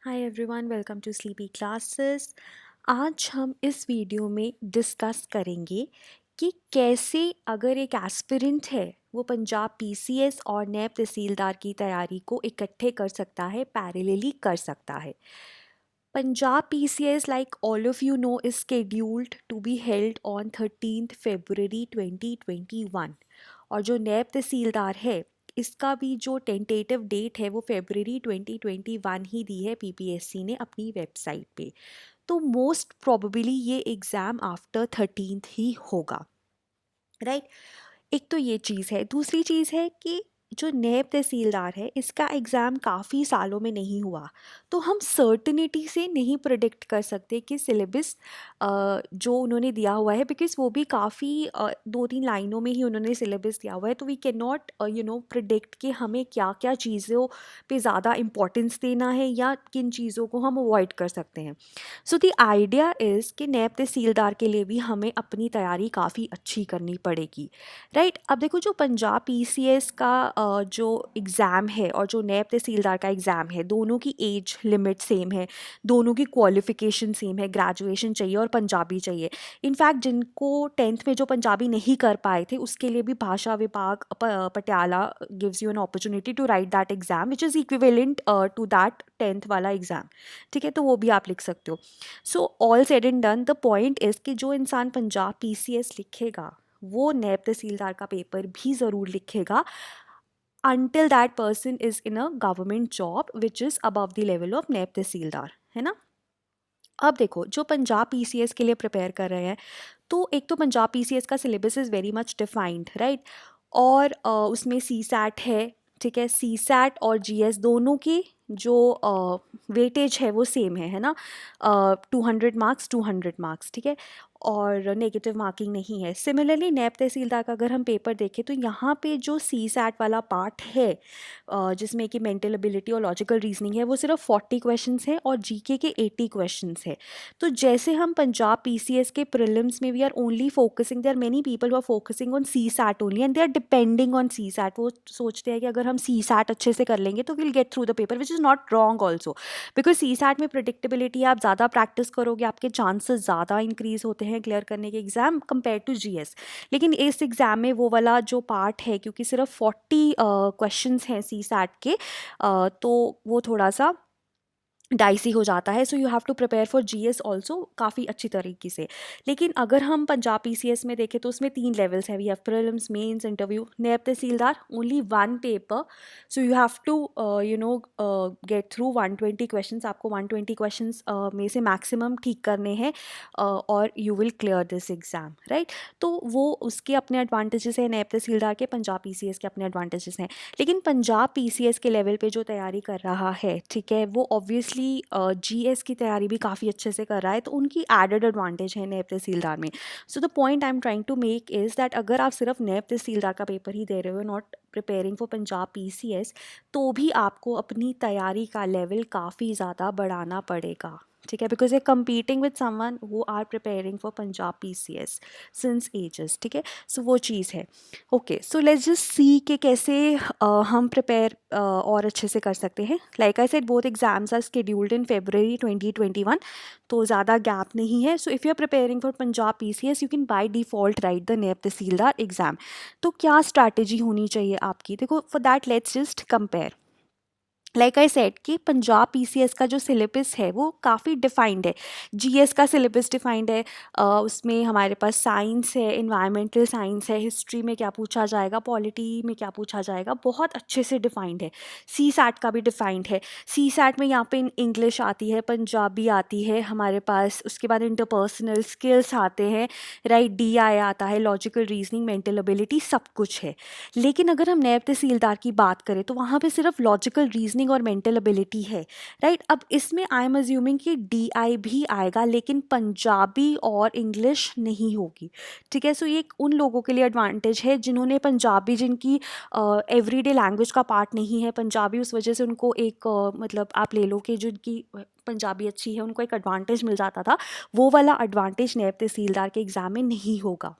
Hi everyone, welcome to Sleepy Classes. आज हम इस वीडियो में डिस्कस करेंगे कि कैसे अगर एक एस्पिरेंट है वो पंजाब पीसीएस और नैब तहसीलदार की तैयारी को इकट्ठे कर सकता है, पैरेलली कर सकता है। Punjab PCS, like all of you know, is scheduled to be held on 13 February 2021 और जो नैब तहसीलदार है इसका भी जो टेंटेटिव डेट है वो फरवरी 2021 ही दी है पीपीएससी ने अपनी वेबसाइट पे। तो मोस्ट प्रोबेबली ये एग्ज़ाम आफ्टर 13 ही होगा, राइट। एक तो ये चीज़ है। दूसरी चीज़ है कि जो नैब तहसीलदार है इसका एग्ज़ाम काफ़ी सालों में नहीं हुआ, तो हम सर्टनिटी से नहीं प्रिडिक्ट कर सकते कि सिलेबस जो उन्होंने दिया हुआ है, बिकॉज वो भी काफ़ी 2-3 लाइनों में ही उन्होंने सिलेबस दिया हुआ है, तो वी कैन नॉट प्रिडिक्ट कि हमें क्या क्या चीज़ों पे ज़्यादा इम्पोर्टेंस देना है या किन चीज़ों को हम अवॉइड कर सकते हैं। सो द आइडिया इज़ कि नैब तहसीलदार के लिए भी हमें अपनी तैयारी काफ़ी अच्छी करनी पड़ेगी, राइट। अब देखो, जो पंजाब पीसीएस का जो एग्ज़ाम है और जो नैब तहसीलदार का एग्ज़ाम है, दोनों की एज लिमिट सेम है, दोनों की क्वालिफ़िकेशन सेम है, ग्रेजुएशन चाहिए और पंजाबी चाहिए। इनफैक्ट जिनको 10th में जो पंजाबी नहीं कर पाए थे उसके लिए भी भाषा विभाग Patiala gives you an opportunity to write that exam which is equivalent to that 10th वाला एग्ज़ाम, ठीक है। तो वो भी आप लिख सकते हो। So all said and done, the point is कि जो इंसान पंजाब पीसीएस लिखेगा वो नैब तहसीलदार का पेपर भी ज़रूर लिखेगा until that person is in a government job which is above the level of नैब तहसीलदार, है ना। अब देखो, जो पंजाब पीसीएस के लिए प्रिपेयर कर रहे हैं, तो एक तो पंजाब पीसीएस का syllabus is very much defined, right. और उसमें सी सैट है, ठीक है। सी सैट और जीएस दोनों की जो वेटेज है वो सेम है ना। 200 मार्क्स 200 मार्क्स, ठीक है। और नेगेटिव मार्किंग नहीं है। सिमिलरली नैब तहसीलदार का अगर हम पेपर देखें तो यहाँ पे जो सी सैट वाला पार्ट है जिसमें कि मेंटल एबिलिटी और लॉजिकल रीजनिंग है, वो सिर्फ 40 क्वेश्चंस हैं और जीके के 80 क्वेश्चंस है। तो जैसे हम पंजाब पीसीएस के प्रीलिम्स में we are only focusing, there many people who are focusing on CSAT only and they are depending on CSAT. वो सोचते हैं कि अगर हम सी सैट अच्छे से कर लेंगे तो will get through the paper, which is not wrong also, because CSAT में प्रिडिक्टेबिलिटी, आप ज़्यादा प्रैक्टिस करोगे आपके चांसेस ज़्यादा इंक्रीज होते हैं क्लियर करने के एग्जाम कंपेयर टू जीएस। लेकिन इस एग्ज़ाम में वो वाला जो पार्ट है, क्योंकि सिर्फ 40 क्वेश्चंस हैं सी सैट के, तो वो थोड़ा सा डाइसी हो जाता है। So you have to prepare for GS also काफ़ी अच्छी तरीके से। लेकिन अगर हम पंजाब पीसीएस में देखें तो उसमें 3 लेवल्स हैं। We have prelims, mains, interview. नैब तहसीलदार only 1 paper, so you have to get through 120 questions. आपको 120 क्वेश्चंस में से मैक्सिमम ठीक करने हैं और you will clear this exam, right. तो वो उसके अपने एडवांटेजेस हैं, नैब तहसीलदार के, पंजाब पीसीएस के अपने एडवांटेजेस हैं। लेकिन पंजाब पीसीएस के लेवल पे जो तैयारी कर रहा है, ठीक है, वो ऑब्वियसली जीएस की तैयारी भी काफ़ी अच्छे से कर रहा है, तो उनकी एडेड एडवांटेज है नैब तहसीलदार में। So the point I am trying to make is that अगर आप सिर्फ नैब तहसीलदार का पेपर ही दे रहे हो, not preparing for Punjab PCS, तो भी आपको अपनी तैयारी का लेवल काफ़ी ज़्यादा बढ़ाना पड़ेगा, ठीक है, because a competing with someone who are preparing for Punjab PCS since ages, ठीक है। सो वो चीज़ है। Okay, so let's just see कि कैसे हम प्रिपेयर और अच्छे से कर सकते हैं। Like I said, both exams are scheduled in February 2021, तो ज़्यादा गैप नहीं है। So if you are preparing for Punjab PCS you can by default write the NAB Tehsildar exam. तो क्या स्ट्रैटेजी होनी चाहिए आपकी? देखो, for that let's just compare. Like I said कि पंजाब पीसीएस का जो सिलेबस है वो काफ़ी डिफाइंड है। जीएस का सिलेबस डिफाइंड है, उसमें हमारे पास साइंस है, इन्वायरमेंटल साइंस है, हिस्ट्री में क्या पूछा जाएगा, पॉलिटी में क्या पूछा जाएगा, बहुत अच्छे से डिफाइंड है। सी सैट का भी डिफाइंड है। सी सैट में यहाँ पे इंग्लिश आती है, पंजाबी आती है हमारे पास, उसके बाद इंटरपर्सनल स्किल्स आते हैं, राइट, डीआई आता है, लॉजिकल रीजनिंग, मेंटल एबिलिटी, सब कुछ है। लेकिन अगर हम नैब तहसीलदार की बात करें तो वहाँ पे सिर्फ लॉजिकल रीजनिंग और मेंटल एबिलिटी है, राइट। अब इसमें आई एम अज्यूमिंग कि डीआई भी आएगा लेकिन पंजाबी और इंग्लिश नहीं होगी, ठीक है। सो ये उन लोगों के लिए एडवांटेज है जिन्होंने पंजाबी, जिनकी एवरीडे लैंग्वेज का पार्ट नहीं है पंजाबी, उस वजह से उनको एक मतलब आप ले लो कि जिनकी पंजाबी अच्छी है उनको एक एडवांटेज मिल जाता था, वो वाला एडवांटेज नैब तहसीलदार के एग्ज़ाम में नहीं होगा,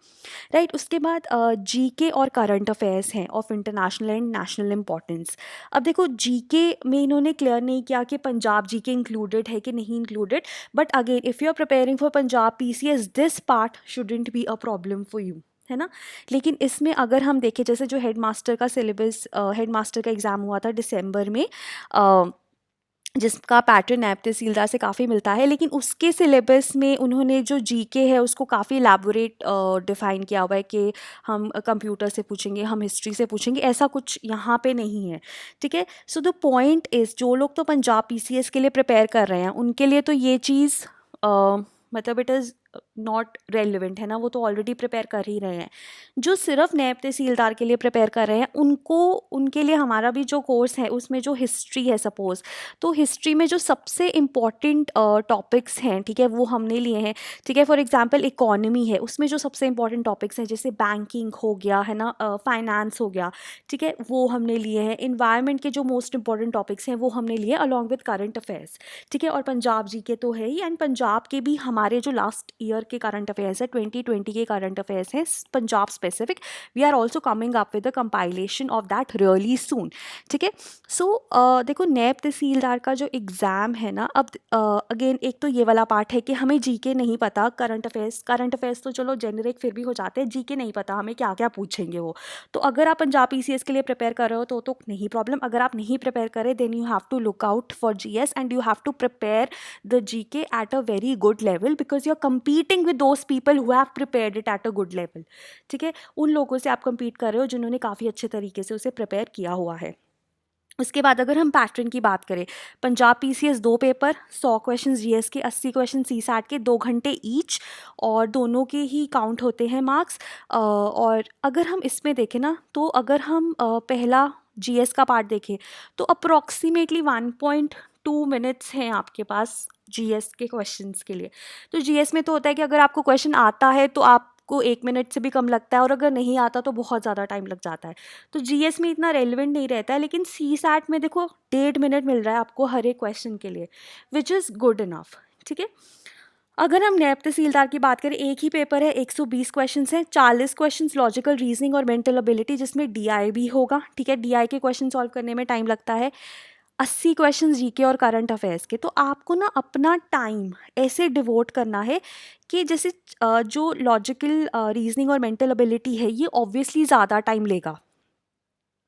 राइट। उसके बाद जीके और करंट अफेयर्स हैं of international and national importance. अब देखो जीके में इन्होंने क्लियर नहीं किया कि पंजाब जीके इंक्लूडेड है कि नहीं included, but again if you are preparing for Punjab PCS this part shouldn't be a problem for you, है ना। लेकिन इसमें अगर हम देखें जैसे जो हेड मास्टर का सिलेबस, हेड मास्टर का एग्ज़ाम हुआ था दिसंबर में, जिसका पैटर्न नैब तहसीलदार से काफ़ी मिलता है, लेकिन उसके सिलेबस में उन्होंने जो जीके है उसको काफ़ी एलैबोरेट डिफ़ाइन किया हुआ है कि हम कंप्यूटर से पूछेंगे, हम हिस्ट्री से पूछेंगे, ऐसा कुछ यहाँ पे नहीं है, ठीक है। सो द पॉइंट इज़ जो लोग तो पंजाब पीसीएस के लिए प्रिपेयर कर रहे हैं उनके लिए तो ये चीज़ मतलब इट इज़ नॉट रेलिवेंट, है ना, वो तो ऑलरेडी प्रिपेयर कर ही रहे हैं। जो सिर्फ नैब तहसीलदार के लिए प्रिपेयर कर रहे हैं उनको, उनके लिए हमारा भी जो कोर्स है उसमें जो हिस्ट्री है सपोज़, तो हिस्ट्री में जो सबसे इम्पॉर्टेंट टॉपिक्स हैं, ठीक है, वो हमने लिए हैं, ठीक है। फॉर एग्जांपल इकोनॉमी है, उसमें जो सबसे इम्पॉर्टेंट टॉपिक्स हैं जैसे बैंकिंग हो गया, है ना, फाइनेंस हो गया, ठीक है, वो हमने लिए हैं। इन्वायरमेंट के जो मोस्ट इंपॉर्टेंट टॉपिक्स हैं वो हमने लिए अलॉन्ग विद करंट अफेयर्स, ठीक है। और पंजाब जी के तो है ही, एंड पंजाब के भी हमारे जो लास्ट ईयर के करंट अफेयर्स है 2020 के करंट अफेयर्स हैं Punjab specific, we are also coming up with the compilation of that really soon, ठीक है। सो देखो नैब तहसीलदार का जो एग्ज़ाम है ना, अब अगेन एक तो ये वाला पार्ट है कि हमें जीके नहीं पता, करंट अफेयर्स तो चलो जेनरिक फिर भी हो जाते हैं, जीके नहीं पता हमें क्या क्या पूछेंगे वो। तो अगर आप पंजाब पीसीएस के लिए प्रिपेयर कर रहे हो तो नहीं प्रॉब्लम, अगर आप नहीं प्रिपेयर करें then you have to look out for GS and you have to prepare the GK at a very good level because you are competing with those people who have prepared it at a good level, ठीक है। उन लोगों से आप compete कर रहे हो जिन्होंने काफ़ी अच्छे तरीके से उसे प्रिपेयर किया हुआ है। उसके बाद अगर हम पैटर्न की बात करें, Punjab PCS 2 paper, 100 question GS के, 80 क्वेश्चन सीसैट के, 2 घंटे ईच, और दोनों के ही काउंट होते हैं मार्क्स। और अगर हम इसमें देखें ना, तो अगर हम पहला जीएस का पार्ट देखें तो अप्रॉक्सीमेटली 1.2 मिनट्स हैं आपके पास जीएस के क्वेश्चंस के लिए। तो जीएस में तो होता है कि अगर आपको क्वेश्चन आता है तो आपको 1 मिनट से भी कम लगता है, और अगर नहीं आता तो बहुत ज़्यादा टाइम लग जाता है। तो जीएस में इतना रेलिवेंट नहीं रहता है, लेकिन सीसैट में देखो 1.5 मिनट मिल रहा है आपको हर एक क्वेश्चन के लिए, विच इज़ गुड इनफ, ठीक है। अगर हम नैब तहसीलदार की बात करें, एक ही पेपर है, 120 क्वेश्चंस हैं, 40 क्वेश्चंस लॉजिकल रीजनिंग और मेंटल एबिलिटी जिसमें डीआई भी होगा, ठीक है। डीआई के क्वेश्चन सॉल्व करने में टाइम लगता है। 80 क्वेश्चन जीके और करंट अफेयर्स के। तो आपको ना अपना टाइम ऐसे डिवोट करना है कि जैसे जो लॉजिकल रीजनिंग और मेंटल एबिलिटी है ये ऑब्वियसली ज़्यादा टाइम लेगा,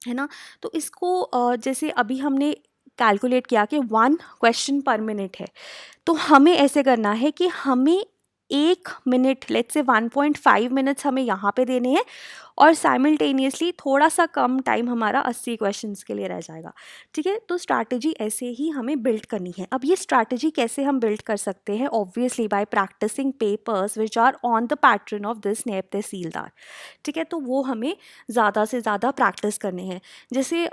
है ना। तो इसको जैसे अभी हमने कैलकुलेट किया कि 1 क्वेश्चन पर मिनट है, तो हमें ऐसे करना है कि हमें 1 मिनट, लेट्स से 1.5 मिनट्स हमें यहाँ पे देने हैं, और साइमल्टेनियसली थोड़ा सा कम टाइम हमारा 80 क्वेश्चंस के लिए रह जाएगा, ठीक है। तो स्ट्रैटेजी ऐसे ही हमें बिल्ड करनी है। अब ये स्ट्रैटेजी कैसे हम बिल्ड कर सकते हैं, obviously by practising papers which are on the pattern of this Naib Tehsildar, ठीक है। तो वो हमें ज़्यादा से ज़्यादा प्रैक्टिस करने हैं। जैसे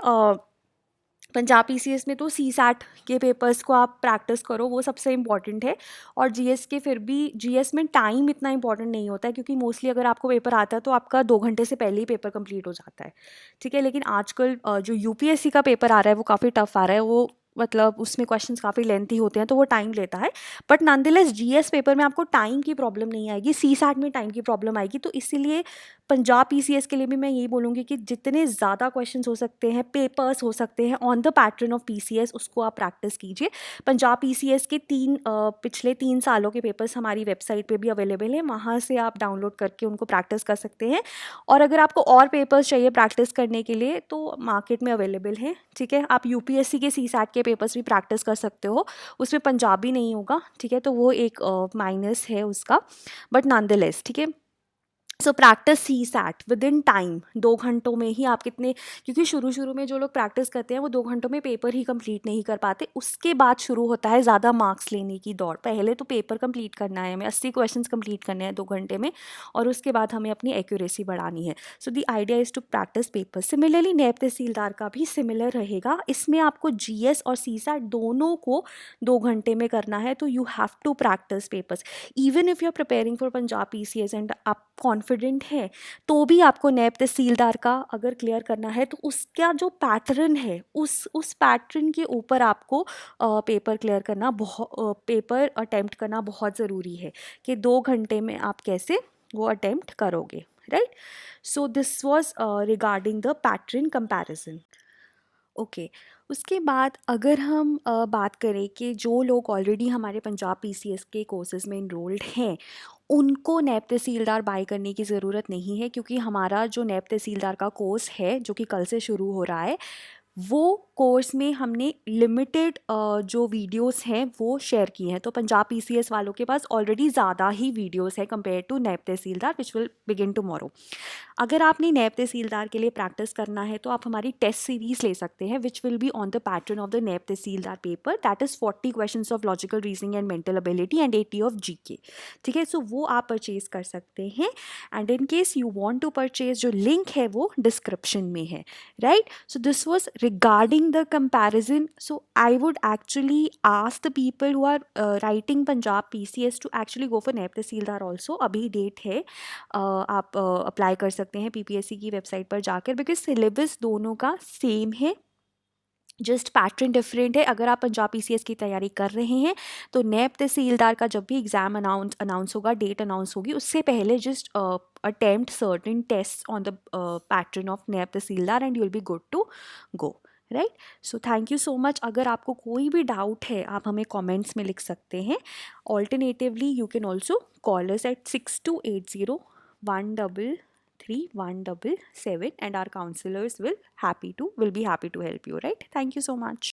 पंजाब पीसीएस में तो सीसैट के पेपर्स को आप प्रैक्टिस करो, वो सबसे इम्पॉर्टेंट है। और जीएस के फिर भी जीएस में टाइम इतना इम्पॉर्टेंट नहीं होता है, क्योंकि मोस्टली अगर आपको पेपर आता है तो आपका 2 घंटे से पहले ही पेपर कंप्लीट हो जाता है, ठीक है। लेकिन आजकल जो यूपीएससी का पेपर आ रहा है वो काफ़ी टफ आ रहा है, वो मतलब उसमें क्वेश्चंस काफ़ी लेंथी होते हैं तो वो टाइम लेता है। बट नॉनदलेस जीएस पेपर में आपको टाइम की प्रॉब्लम नहीं आएगी, सीसैट में टाइम की प्रॉब्लम आएगी। तो इसीलिए पंजाब पीसीएस के लिए भी मैं यही बोलूँगी कि जितने ज़्यादा क्वेश्चंस हो सकते हैं, पेपर्स हो सकते हैं on the pattern of PCS, उसको आप प्रैक्टिस कीजिए। पंजाब पीसीएस के पिछले 3 सालों के पेपर्स हमारी वेबसाइट पे भी अवेलेबल हैं, वहाँ से आप डाउनलोड करके उनको प्रैक्टिस कर सकते हैं। और अगर आपको और पेपर्स चाहिए प्रैक्टिस करने के लिए तो मार्केट में अवेलेबल हैं, ठीक है। आप यूपीएससी के सीसैट के पेपर्स भी प्रैक्टिस कर सकते हो, उसमें पंजाबी नहीं होगा, ठीक है। तो वो एक माइनस है उसका, बट नॉनदलेस, ठीक है। So practice CSAT within time, 2 घंटों में ही आप कितने, क्योंकि शुरू में जो लोग प्रैक्टिस करते हैं वो 2 घंटों में पेपर ही कंप्लीट नहीं कर पाते, उसके बाद शुरू होता है ज़्यादा मार्क्स लेने की दौड़। पहले तो पेपर कंप्लीट करना है हमें, 80 क्वेश्चंस कंप्लीट करने हैं 2 घंटे में, और उसके बाद हमें अपनी एक्यूरेसी बढ़ानी है। So the idea is to practise paper. Similarly Naib Tehsildar का भी सिमिलर रहेगा, इसमें आपको जीएस और सीसैट दोनों को 2 घंटे में करना है, तो you have to practice papers. Even if you are preparing for Punjab PCS and आप कॉन्फिडेंट हैं तो भी आपको नैब तहसीलदार का अगर क्लियर करना है तो उसका जो पैटर्न है उस पैटर्न के ऊपर आपको पेपर क्लियर करना पेपर अटेम्प्ट करना बहुत ज़रूरी है कि 2 घंटे में आप कैसे वो अटेम्प्ट करोगे, right. So this was regarding the pattern comparison. Okay. उसके बाद अगर हम बात करें कि जो लोग ऑलरेडी हमारे पंजाब पीसीएस के कोर्सेज़ में इनरोल्ड हैं उनको नैब तहसीलदार बाय करने की ज़रूरत नहीं है, क्योंकि हमारा जो नैब तहसीलदार का कोर्स है जो कि कल से शुरू हो रहा है वो कोर्स में हमने लिमिटेड जो वीडियोस हैं वो शेयर की हैं. तो पंजाब पीसीएस वालों के पास ऑलरेडी ज़्यादा ही वीडियोस है कंपेयर टू नैब तहसीलदार विच विल बिगिन टुमारो. अगर आपने नैब तहसीलदार के लिए प्रैक्टिस करना है तो आप हमारी टेस्ट सीरीज़ ले सकते हैं which will be on the pattern of the नैब तहसीलदार paper. That is 40 questions of logical reasoning and mental ability and 80 of GK. ठीक है, सो वो आप परचेज कर सकते हैं. And in case you want to purchase, जो लिंक है वो डिस्क्रिप्शन में है, right. So this was regarding the comparison. So I would actually ask the people who are writing Punjab PCS to actually go for नैब तहसीलदार also. अभी date है, आप अप्लाई कर सकते हैं पीपीएससी की वेबसाइट पर जाकर, बिकॉज सिलेबस दोनों का सेम है, जस्ट पैटर्न डिफरेंट है. अगर आप पंजाब पीसीएस की तैयारी कर रहे हैं तो नैब तहसीलदार का जब भी एग्ज़ाम अनाउंस होगा, डेट अनाउंस होगी, उससे पहले just attempt certain test on the pattern of नैब तहसीलदार and you will be good to go, right. So thank you so much. अगर आपको कोई भी डाउट है आप हमें कमेंट्स में लिख सकते हैं. Alternatively you can also call us at 6280-133-177 and our counselors will be happy to help you, right. Thank you so much.